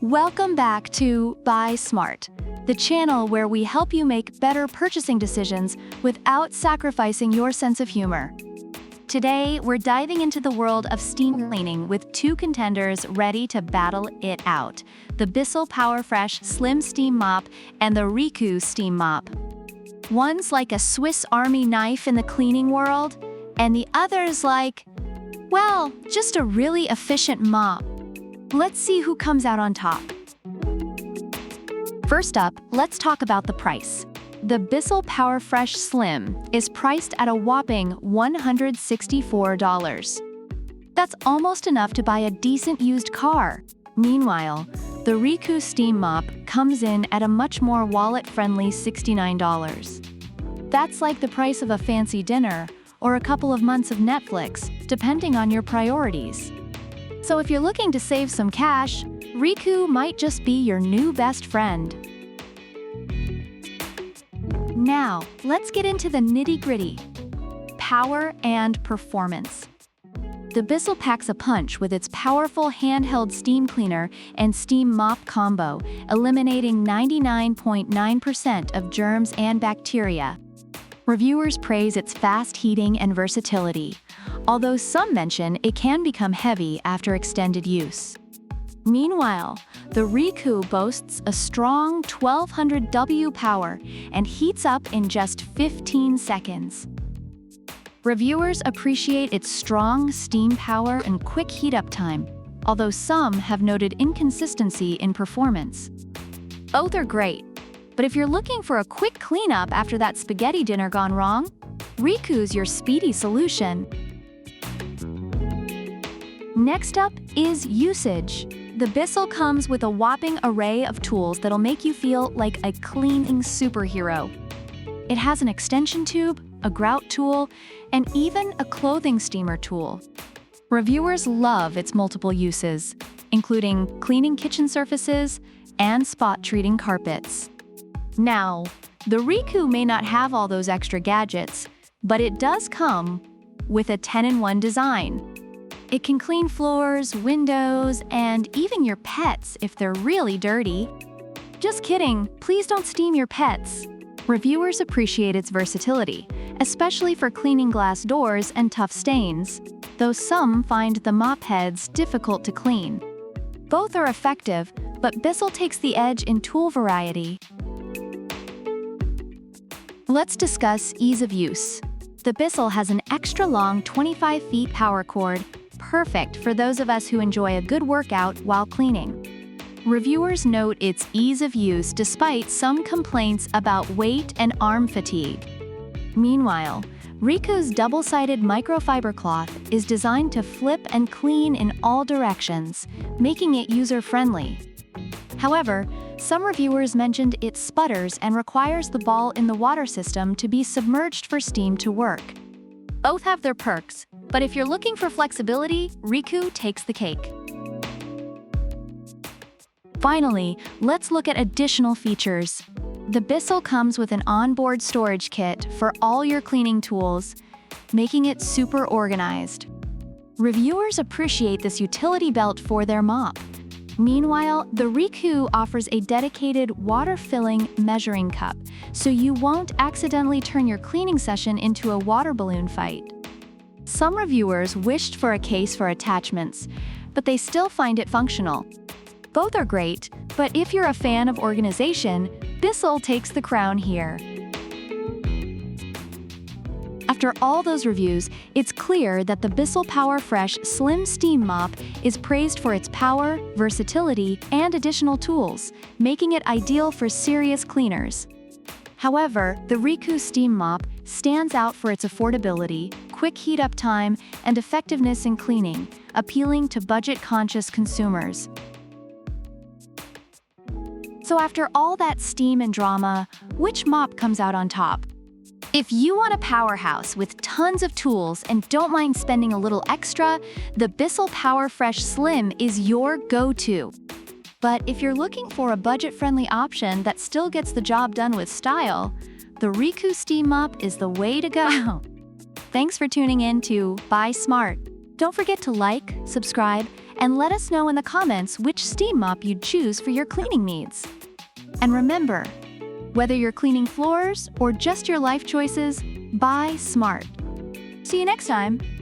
Welcome back to Buy Smart, the channel where we help you make better purchasing decisions without sacrificing your sense of humor. Today, we're diving into the world of steam cleaning with two contenders ready to battle it out: the BISSELL Powerfresh Slim Steam Mop and the REECOO Steam Mop. One's like a Swiss Army knife in the cleaning world, and the other's like, well, just a really efficient mop. Let's see who comes out on top. First up, let's talk about the price. The BISSELL Powerfresh Slim is priced at a whopping $164. That's almost enough to buy a decent used car. Meanwhile, the REECOO Steam Mop comes in at a much more wallet-friendly $69. That's like the price of a fancy dinner or a couple of months of Netflix, depending on your priorities. So if you're looking to save some cash, REECOO might just be your new best friend. Now, let's get into the nitty-gritty. Power and performance. The BISSELL packs a punch with its powerful handheld steam cleaner and steam mop combo, eliminating 99.9% of germs and bacteria. Reviewers praise its fast heating and versatility, although some mention it can become heavy after extended use. Meanwhile, the REECOO boasts a strong 1200 W power and heats up in just 15 seconds. Reviewers appreciate its strong steam power and quick heat-up time, although some have noted inconsistency in performance. Both are great, but if you're looking for a quick cleanup after that spaghetti dinner gone wrong, REECOO's your speedy solution. Next up is usage. The BISSELL comes with a whopping array of tools that'll make you feel like a cleaning superhero. It has an extension tube, a grout tool, and even a clothing steamer tool. Reviewers love its multiple uses, including cleaning kitchen surfaces and spot treating carpets. Now, the REECOO may not have all those extra gadgets, but it does come with a 10-in-1 design. It can clean floors, windows, and even your pets if they're really dirty. Just kidding, please don't steam your pets. Reviewers appreciate its versatility, especially for cleaning glass doors and tough stains, though some find the mop heads difficult to clean. Both are effective, but BISSELL takes the edge in tool variety. Let's discuss ease of use. The BISSELL has an extra long 25 feet power cord, perfect for those of us who enjoy a good workout while cleaning. Reviewers note its ease of use despite some complaints about weight and arm fatigue. Meanwhile, REECOO's double-sided microfiber cloth is designed to flip and clean in all directions, making it user-friendly. However, some reviewers mentioned it sputters and requires the ball in the water system to be submerged for steam to work. Both have their perks, but if you're looking for flexibility, REECOO takes the cake. Finally, let's look at additional features. The BISSELL comes with an onboard storage kit for all your cleaning tools, making it super organized. Reviewers appreciate this utility belt for their mop. Meanwhile, the REECOO offers a dedicated water-filling measuring cup, so you won't accidentally turn your cleaning session into a water balloon fight. Some reviewers wished for a case for attachments, but they still find it functional. Both are great, but if you're a fan of organization, BISSELL takes the crown here. After all those reviews, it's clear that the BISSELL Powerfresh Slim Steam Mop is praised for its power, versatility, and additional tools, making it ideal for serious cleaners. However, the REECOO Steam Mop stands out for its affordability, quick heat-up time, and effectiveness in cleaning, appealing to budget-conscious consumers. So after all that steam and drama, which mop comes out on top? If you want a powerhouse with tons of tools and don't mind spending a little extra, the BISSELL Powerfresh Slim is your go-to. But if you're looking for a budget-friendly option that still gets the job done with style, the REECOO Steam Mop is the way to go. Thanks for tuning in to Buy Smart. Don't forget to like, subscribe, and let us know in the comments which steam mop you'd choose for your cleaning needs. And remember, whether you're cleaning floors or just your life choices, buy smart. See you next time!